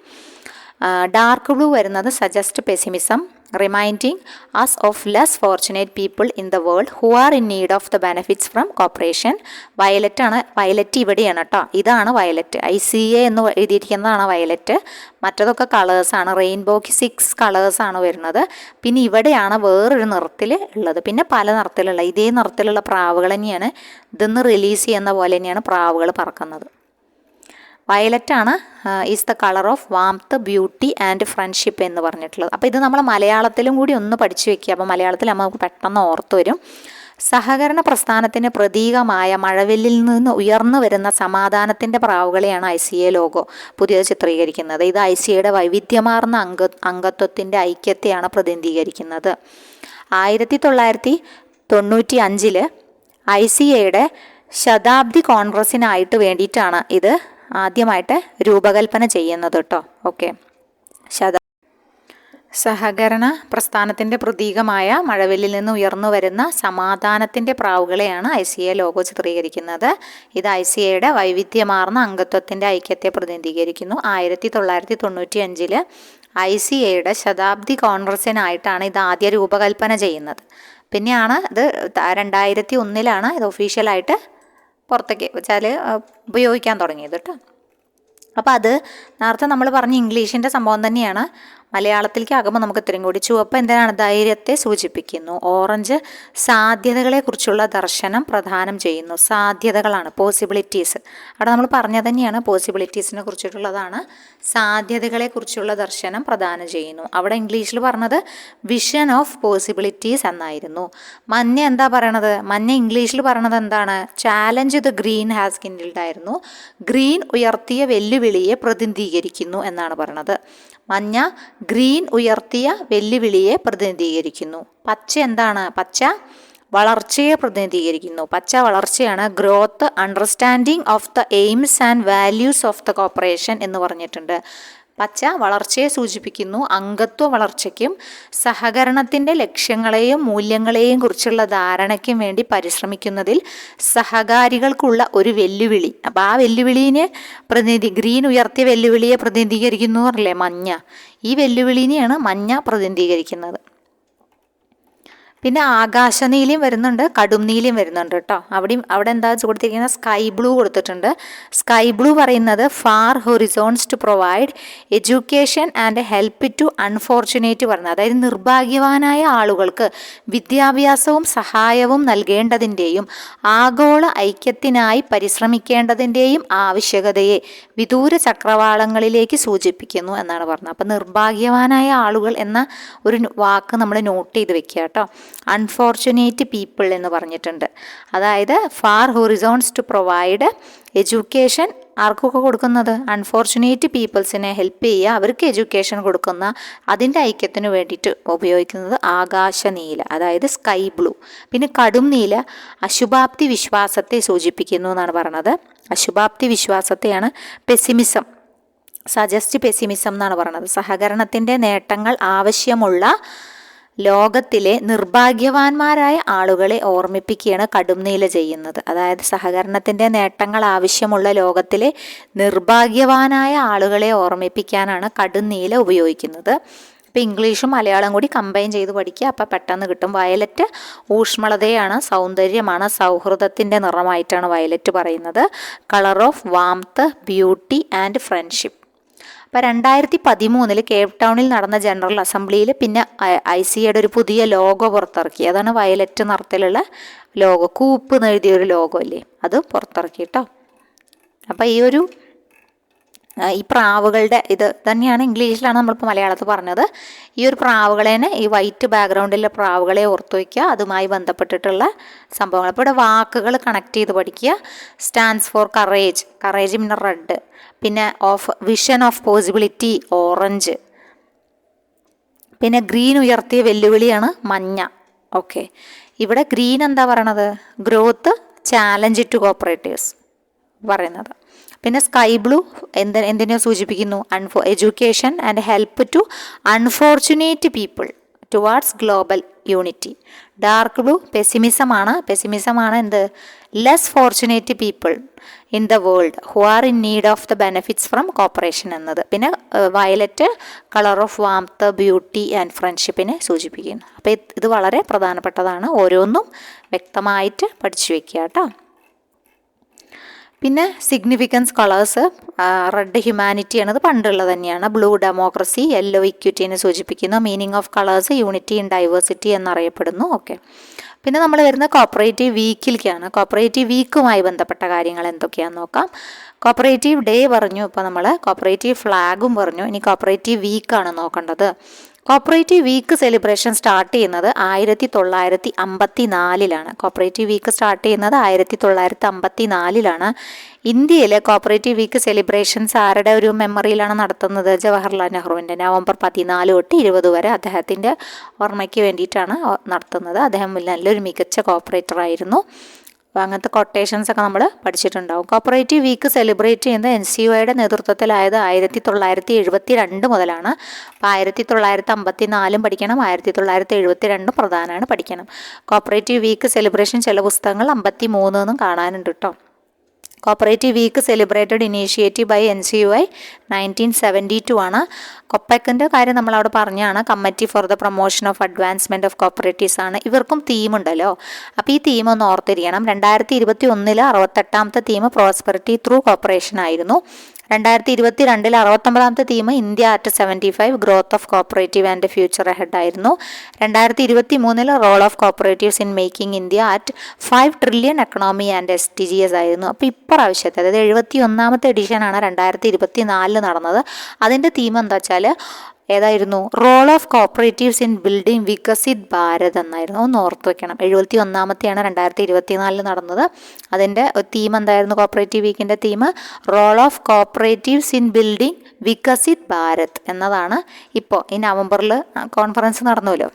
Dark blue വരുന്നത് suggest pessimism, reminding us of less fortunate people in the world who are in need of the benefits from cooperation. Violet ആണ്, violet ഇവിടെയാണ് കേട്ടോ, ഇതാണ് violet. ICA എന്ന് എഴുതിയിരിക്കുന്നതാണ് violet. മറ്റതൊക്കെ കളേഴ്സാണ്. റെയിൻബോയ്ക്ക് 6 കളേഴ്സാണ് വരുന്നത്. പിന്നെ ഇവിടെയാണ് വേറൊരു നിറത്തിൽ ഉള്ളത്. പിന്നെ പല നിറത്തിലുള്ള ഇതേ നിറത്തിലുള്ള പ്രാവുകൾ തന്നെയാണ് ഇതൊന്ന് റിലീസ് ചെയ്യുന്ന പോലെ തന്നെയാണ് പ്രാവുകൾ പറക്കുന്നത്. വയലറ്റാണ് is the colour of warmth, beauty and friendship എന്ന് പറഞ്ഞിട്ടുള്ളത്. അപ്പോൾ ഇത് നമ്മൾ മലയാളത്തിലും കൂടി ഒന്ന് പഠിച്ചു വെക്കുക. അപ്പോൾ മലയാളത്തിൽ നമുക്ക് പെട്ടെന്ന് ഓർത്തു വരും. സഹകരണ പ്രസ്ഥാനത്തിന് പ്രതീകമായ മഴവില്ലിൽ നിന്ന് ഉയർന്നു വരുന്ന സമാധാനത്തിൻ്റെ പ്രാവുകളെയാണ് ICA ലോഗോ പുതിയത് ചിത്രീകരിക്കുന്നത്. ഇത് ICAയുടെ വൈവിധ്യമാർന്ന അംഗത്വത്തിൻ്റെ ഐക്യത്തെയാണ് പ്രതിനിധീകരിക്കുന്നത്. 1995 ICAയുടെ ശതാബ്ദി കോൺഗ്രസിനായിട്ട് വേണ്ടിയിട്ടാണ് ഇത് ആദ്യമായിട്ട് രൂപകൽപ്പന ചെയ്യുന്നത് കേട്ടോ. ഓക്കെ, സഹകരണ പ്രസ്ഥാനത്തിൻ്റെ പ്രതീകമായ മഴവില്ലിൽ നിന്ന് ഉയർന്നു വരുന്ന സമാധാനത്തിൻ്റെ പ്രാവുകളെയാണ് ICA ലോഗോ ചിത്രീകരിക്കുന്നത്. ഇത് ICAയുടെ വൈവിധ്യമാർന്ന അംഗത്വത്തിൻ്റെ ഐക്യത്തെ പ്രതിനിധീകരിക്കുന്നു. 1995 ICAയുടെ ശതാബ്ദി കോൺഗ്രസിനായിട്ടാണ് ഇത് ആദ്യ രൂപകൽപ്പന ചെയ്യുന്നത്. പിന്നെയാണ് ഇത് 2001 ഇത് ഒഫീഷ്യലായിട്ട് പുറത്തേക്ക് വെച്ചാൽ ഉപയോഗിക്കാൻ തുടങ്ങിയത് കേട്ടോ. അപ്പോൾ അത് നേരത്തെ നമ്മൾ പറഞ്ഞ ഇംഗ്ലീഷിൻ്റെ സംഭവം തന്നെയാണ് മലയാളത്തിലേക്ക് ആകുമ്പോൾ നമുക്ക് ഇത്രയും കൂടി. ചുവപ്പ് എന്തിനാണ്? ധൈര്യത്തെ സൂചിപ്പിക്കുന്നു. ഓറഞ്ച് സാധ്യതകളെക്കുറിച്ചുള്ള ദർശനം പ്രദാനം ചെയ്യുന്നു. സാധ്യതകളാണ്, പോസിബിലിറ്റീസ്. അവിടെ നമ്മൾ പറഞ്ഞത് തന്നെയാണ്, പോസിബിലിറ്റീസിനെ കുറിച്ചിട്ടുള്ളതാണ്. സാധ്യതകളെക്കുറിച്ചുള്ള ദർശനം പ്രദാനം ചെയ്യുന്നു. അവിടെ ഇംഗ്ലീഷിൽ പറഞ്ഞത് വിഷൻ ഓഫ് പോസിബിലിറ്റീസ് എന്നായിരുന്നു. മഞ്ഞ എന്താ പറയണത്? മഞ്ഞ ഇംഗ്ലീഷിൽ പറയണത് എന്താണ്? Challenge the green has kindled ആയിരുന്നു. ഗ്രീൻ ഉയർത്തിയ വെല്ലുവിളിയെ പ്രതിനിധീകരിക്കുന്നു എന്നാണ് പറയണത്. മഞ്ഞ ഗ്രീൻ ഉയർത്തിയ വെല്ലുവിളിയെ പ്രതിനിധീകരിക്കുന്നു. പച്ച എന്താണ്? പച്ച വളർച്ചയെ പ്രതിനിധീകരിക്കുന്നു. പച്ച വളർച്ചയാണ്. Growth, understanding of the aims and values of the corporation എന്ന് പറഞ്ഞിട്ടുണ്ട്. പച്ച വളർച്ചയെ സൂചിപ്പിക്കുന്നു. അംഗത്വ വളർച്ചയ്ക്കും സഹകരണത്തിൻ്റെ ലക്ഷ്യങ്ങളെയും മൂല്യങ്ങളെയും കുറിച്ചുള്ള ധാരണയ്ക്കും വേണ്ടി പരിശ്രമിക്കുന്നതിൽ സഹകാരികൾക്കുള്ള ഒരു വെല്ലുവിളി. അപ്പോൾ ആ വെല്ലുവിളിനെ ഗ്രീൻ ഉയർത്തിയ വെല്ലുവിളിയെ പ്രതിനിധീകരിക്കുന്നു അല്ലേ മഞ്ഞ. ഈ വെല്ലുവിളിനെയാണ് മഞ്ഞ പ്രതിനിധീകരിക്കുന്നത്. പിന്നെ ആകാശനീലയും വരുന്നുണ്ട്, കടും നീലയും വരുന്നുണ്ട് കേട്ടോ. അവിടെ എന്താ കൊടുത്തിരിക്കുന്നത്? സ്കൈ ബ്ലൂ കൊടുത്തിട്ടുണ്ട്. സ്കൈ ബ്ലൂ പറയുന്നത് far horizons to provide education and help to unfortunate പറയുന്നത്, അതായത് നിർഭാഗ്യവാനായ ആളുകൾക്ക് വിദ്യാഭ്യാസവും സഹായവും നൽകേണ്ടതിൻ്റെയും ആഗോള ഐക്യത്തിനായി പരിശ്രമിക്കേണ്ടതിൻ്റെയും ആവശ്യകതയെ വിദൂര ചക്രവാളങ്ങളിലേക്ക് സൂചിപ്പിക്കുന്നു എന്നാണ് പറഞ്ഞത്. അപ്പം നിർഭാഗ്യവാനായ ആളുകൾ എന്ന ഒരു വാക്ക് നമ്മൾ നോട്ട് ചെയ്ത് വെക്കുക കേട്ടോ. അൺഫോർച്ചുനേറ്റ് പീപ്പിൾ എന്ന് പറഞ്ഞിട്ടുണ്ട്. അതായത് far horizons to provide education ആർക്കൊക്കെ കൊടുക്കുന്നത്? അൺഫോർച്ചുനേറ്റ് പീപ്പിൾസിനെ ഹെൽപ്പ് ചെയ്യുക, അവർക്ക് എഡ്യൂക്കേഷൻ കൊടുക്കുന്ന അതിൻ്റെ ഐക്യത്തിന് വേണ്ടിയിട്ട് ഉപയോഗിക്കുന്നത് ആകാശനീല, അതായത് സ്കൈ ബ്ലൂ. പിന്നെ കടും നീല അശുഭാപ്തി വിശ്വാസത്തെ സൂചിപ്പിക്കുന്നു എന്നാണ് പറയുന്നത്. അശുഭാപ്തി വിശ്വാസത്തെയാണ് പെസിമിസം, സജസ്റ്റ് പെസിമിസം എന്നാണ് പറയുന്നത്. സഹകരണത്തിൻ്റെ നേട്ടങ്ങൾ ആവശ്യമുള്ള ലോകത്തിലെ നിർഭാഗ്യവാന്മാരായ ആളുകളെ ഓർമ്മിപ്പിക്കുകയാണ് കടും നീല ചെയ്യുന്നത്. അതായത് സഹകരണത്തിൻ്റെ നേട്ടങ്ങൾ ആവശ്യമുള്ള ലോകത്തിലെ നിർഭാഗ്യവാനായ ആളുകളെ ഓർമ്മിപ്പിക്കാനാണ് കടും നീല ഉപയോഗിക്കുന്നത്. അപ്പോൾ ഇംഗ്ലീഷും മലയാളം കൂടി കമ്പൈൻ ചെയ്ത് പഠിക്കുക, അപ്പോൾ പെട്ടെന്ന് കിട്ടും. വയലറ്റ് ഊഷ്മളതയാണ്, സൗന്ദര്യമാണ്, സൗഹൃദത്തിൻ്റെ നിറമായിട്ടാണ് വയലറ്റ് പറയുന്നത്. Colour of warmth, beauty and friendship. അപ്പോൾ 2013 കേപ്പ് ടൗണിൽ നടന്ന ജനറൽ അസംബ്ലിയിൽ പിന്നെ ICAയുടെ ഒരു പുതിയ ലോഗോ പുറത്തിറക്കി. അതാണ് വയലറ്റ് നിറത്തിലുള്ള ലോഗോ, കൂപ്പ് എന്നെഴുതിയൊരു ലോഗോ അല്ലേ, അത് പുറത്തിറക്കി കേട്ടോ. അപ്പോൾ ഈ പ്രാവുകളുടെ ഇത് തന്നെയാണ് ഇംഗ്ലീഷിലാണ് നമ്മളിപ്പോൾ മലയാളത്തിൽ പറഞ്ഞത്. ഈ ഒരു പ്രാവുകളെ ഈ വൈറ്റ് ബാക്ക്ഗ്രൗണ്ടിലെ പ്രാവുകളെ ഓർത്തു വയ്ക്കുക, അതുമായി ബന്ധപ്പെട്ടിട്ടുള്ള സംഭവങ്ങൾ. അപ്പോൾ ഇവിടെ വാക്കുകൾ കണക്ട് ചെയ്ത് പഠിക്കുക. സ്റ്റാൻഡ്സ് ഫോർ കറേജ്, കറേജ് പിന്നെ റെഡ്, പിന്നെ വിഷൻ ഓഫ് പോസിബിലിറ്റി ഓറഞ്ച്, പിന്നെ ഗ്രീൻ ഉയർത്തിയ വെല്ലുവിളിയാണ് മഞ്ഞ. ഓക്കെ, ഇവിടെ ഗ്രീൻ എന്താ പറയണത്? ഗ്രോത്ത്, ചാലഞ്ച് ടു കോപ്പറേറ്റീവ്സ് പറയുന്നത്. പിന്നെ സ്കൈ ബ്ലൂ എന്തിനെ സൂചിപ്പിക്കുന്നു? Education and help to unfortunate people. Towards global unity. Dark blue പെസിമിസമാണ് എന്ത്, less fortunate people in the world who are in need of the benefits from cooperation എന്നത്. പിന്നെ violet colour of warmth, beauty and ഫ്രണ്ട്ഷിപ്പിനെ സൂചിപ്പിക്കുന്നു. അപ്പോൾ ഇത് വളരെ പ്രധാനപ്പെട്ടതാണ്, ഓരോന്നും വ്യക്തമായിട്ട് പഠിച്ചു വെക്കുക കേട്ടോ. പിന്നെ സിഗ്നിഫിക്കൻസ് കളേഴ്സ്, റെഡ് ഹ്യൂമാനിറ്റി അത് പണ്ടുള്ളത് തന്നെയാണ്. ബ്ലൂ ഡെമോക്രസി, യെല്ലോ ഇക്വിറ്റിനെ സൂചിപ്പിക്കുന്നു. Meaning of colours unity in diversity എന്നറിയപ്പെടുന്നു. ഓക്കെ, പിന്നെ നമ്മൾ വരുന്ന കോപ്പറേറ്റീവ് വീക്കിലേക്കാണ്. കോപ്പറേറ്റീവ് വീക്കുമായി ബന്ധപ്പെട്ട കാര്യങ്ങൾ എന്തൊക്കെയാണെന്ന് നോക്കാം. കോപ്പറേറ്റീവ് ഡേ പറഞ്ഞു, ഇപ്പോൾ നമ്മൾ കോപ്പറേറ്റീവ് ഫ്ലാഗും പറഞ്ഞു. ഇനി കോപ്പറേറ്റീവ് വീക്കാണ് നോക്കേണ്ടത്. കോപ്പറേറ്റീവ് വീക്ക് സെലിബ്രേഷൻ സ്റ്റാർട്ട് ചെയ്യുന്നത് 1954. കോപ്പറേറ്റീവ് വീക്ക് സ്റ്റാർട്ട് ചെയ്യുന്നത് 1954. ഇന്ത്യയിൽ കോപ്പറേറ്റീവ് വീക്ക് സെലിബ്രേഷൻസ് ആരുടെ ഒരു മെമ്മറിയിലാണ് നടത്തുന്നത്? ജവഹർലാൽ നെഹ്റുവിൻ്റെ. നവംബർ 14 തൊട്ട് 20 വരെ അദ്ദേഹത്തിൻ്റെ ഓർമ്മയ്ക്ക് വേണ്ടിയിട്ടാണ് നടത്തുന്നത്. അദ്ദേഹം നല്ലൊരു മികച്ച കോപ്പറേറ്റർ ആയിരുന്നു. അപ്പോൾ അങ്ങനത്തെ കൊട്ടേഷൻസ് ഒക്കെ നമ്മൾ പഠിച്ചിട്ടുണ്ടാവും. കോപ്പറേറ്റീവ് വീക്ക് സെലിബ്രേറ്റ് ചെയ്യുന്നത് NCUIയുടെ നേതൃത്വത്തിലായത് 1972 മുതലാണ്. അപ്പോൾ 1954 പഠിക്കണം, 1972 പ്രധാനമാണ് പഠിക്കണം. കോപ്പറേറ്റീവ് വീക്ക് സെലിബ്രേഷൻ ചില പുസ്തകങ്ങൾ 53 എന്നും കാണാനുണ്ട് കേട്ടോ. Cooperative week celebrated initiative by NCUI 1972 ആണ്. കൊപ്പക്കിൻ്റെ കാര്യം നമ്മളവിടെ പറഞ്ഞാണ്. Committee for the promotion of advancement of cooperatives ആണ്. ഇവർക്കും തീമുണ്ടല്ലോ, അപ്പോൾ ഈ തീം ഒന്ന് ഓർത്തിരിക്കണം. 2021 68ാമത്തെ തീം പ്രോസ്പെറിറ്റി ത്രൂ കോപ്പറേഷൻ ആയിരുന്നു. 2022 69ാമത്തെ theme India at 75 growth of cooperative and future ahead ആയിരുന്നു. 2023 role of cooperatives in making India at 5 trillion economy and SDGs ആയിരുന്നു. അപ്പോൾ ഇപ്രാവശ്യത്തെ, അതായത് 71ാമത്തെ എഡിഷനാണ് 2024 നടന്നത്. അതിൻ്റെ തീം എന്താ വെച്ചാൽ ഏതായിരുന്നു? Role of cooperatives in building Viksit Bharat എന്നായിരുന്നു. ഒന്ന് ഓർത്ത് വെക്കണം. 71ാമത്തെയാണ് 2024 നടന്നത്. അതിൻ്റെ തീം എന്തായിരുന്നു? കോപ്പറേറ്റീവ് വീക്കിൻ്റെ theme role of cooperatives in building Viksit Bharat എന്നതാണ്. ഇപ്പോൾ ഈ നവംബറിൽ കോൺഫറൻസ് നടന്നുവല്ലോ,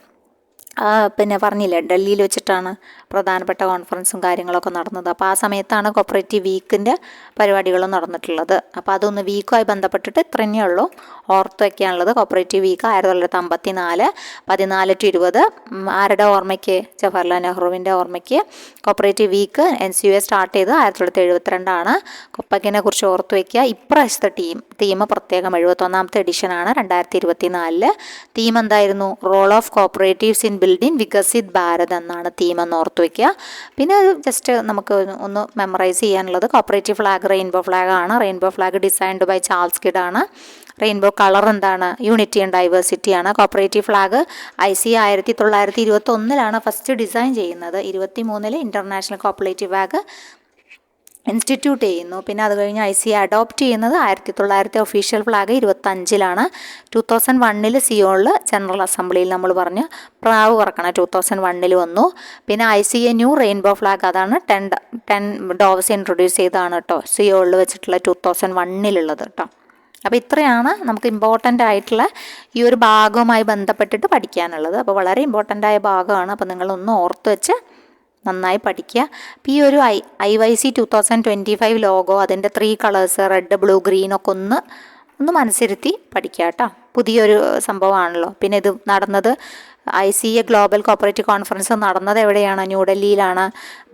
പിന്നെ പറഞ്ഞില്ലേ, ഡൽഹിയിൽ വെച്ചിട്ടാണ് പ്രധാനപ്പെട്ട കോൺഫറൻസും കാര്യങ്ങളൊക്കെ നടന്നത്. അപ്പോൾ ആ സമയത്താണ് കോപ്പറേറ്റീവ് വീക്കിൻ്റെ പരിപാടികളും നടന്നിട്ടുള്ളത്. അപ്പോൾ അതൊന്ന് വീക്കുമായി ബന്ധപ്പെട്ടിട്ട് ഇത്രയേ ഉള്ളൂ ഓർത്ത് വയ്ക്കാനുള്ളത്. കോപ്പറേറ്റീവ് വീക്ക് 1954 14 to 20 ആരുടെ ഓർമ്മയ്ക്ക്? ജവഹർലാൽ നെഹ്റുവിൻ്റെ ഓർമ്മയ്ക്ക്. കോപ്പറേറ്റീവ് വീക്ക് NCUI സ്റ്റാർട്ട് ചെയ്ത് 1972 കൊപ്പക്കിനെ കുറിച്ച് ഓർത്ത് വയ്ക്കുക. ഇപ്രാവശ്യത്തെ തീം പ്രത്യേകം 71ാമത്തെ എഡിഷനാണ് 2024. തീം എന്തായിരുന്നു? Role of cooperatives in building Viksit Bharat എന്നാണ് തീം എന്ന് ഓർത്ത് വയ്ക്കുക. പിന്നെ ജസ്റ്റ് നമുക്ക് ഒന്ന് മെമ്മറൈസ് ചെയ്യാനുള്ളത് കോപ്പറേറ്റീവ് ഫ്ലാഗ് റെയിൻബോ ഫ്ലാഗ് ആണ്. Rainbow flag designed by Charles Kidd ആണ്. റെയിൻബോ കളർ എന്താണ്? യൂണിറ്റി ആൻഡ് ഡൈവേഴ്സിറ്റി ആണ്. Cooperative flag ICA 1921 first design ചെയ്യുന്നത്. 23 ഇൻ്റർനാഷണൽ കോപ്പറേറ്റീവ് ഫ്ലാഗ് ഇൻസ്റ്റിറ്റ്യൂട്ട് ചെയ്യുന്നു. പിന്നെ അത് കഴിഞ്ഞ് ICA അഡോപ്റ്റ് ചെയ്യുന്നത് 1900 ഒഫീഷ്യൽ ഫ്ലാഗ് 25 2001 സിയോളിൽ ജനറൽ അസംബ്ലിയിൽ നമ്മൾ പറഞ്ഞു പ്രാവ് പറക്കണം 2001 വന്നു. പിന്നെ ICA ന്യൂ റെയിൻബോ ഫ്ലാഗ് അതാണ് 10 ഡോവ്സ് ഇൻട്രൊഡ്യൂസ് ചെയ്തതാണ് കേട്ടോ, സിയോളിൽ വെച്ചിട്ടുള്ള 2001 കേട്ടോ. അപ്പോൾ ഇത്രയാണ് നമുക്ക് ഇമ്പോർട്ടൻ്റ് ആയിട്ടുള്ള ഈ ഒരു ഭാഗവുമായി ബന്ധപ്പെട്ടിട്ട് പഠിക്കാനുള്ളത്. അപ്പോൾ വളരെ ഇമ്പോർട്ടൻ്റ് ആയ ഭാഗമാണ്. അപ്പോൾ നിങ്ങളൊന്ന് ഓർത്ത് വെച്ച് നന്നായി പഠിക്കുക. അപ്പോൾ ഈ ഒരു IYC 2025 ലോഗോ, അതിൻ്റെ 3 കളേഴ്സ് റെഡ്, ബ്ലൂ, ഗ്രീൻ ഒക്കെ ഒന്ന് മനസ്സിരുത്തി പഠിക്കുക കേട്ടോ. പുതിയൊരു സംഭവമാണല്ലോ. പിന്നെ ഇത് നടന്നത് ICA ഗ്ലോബൽ കോപ്പറേറ്റീവ് കോൺഫറൻസ് നടന്നത് എവിടെയാണ്? ന്യൂഡൽഹിയിലാണ്.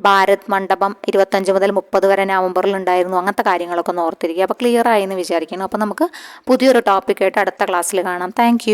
ഭാരത് മണ്ഡപം 25 മുതൽ 30 വരെ നവംബറിൽ ഉണ്ടായിരുന്നു. അങ്ങനത്തെ കാര്യങ്ങളൊക്കെ ഒന്ന് ഓർത്തിരിക്കുക. അപ്പോൾ ക്ലിയർ ആയി എന്ന് വിചാരിക്കുന്നു. അപ്പോൾ നമുക്ക് പുതിയൊരു ടോപ്പിക്കായിട്ട് അടുത്ത ക്ലാസ്സിൽ കാണാം. താങ്ക്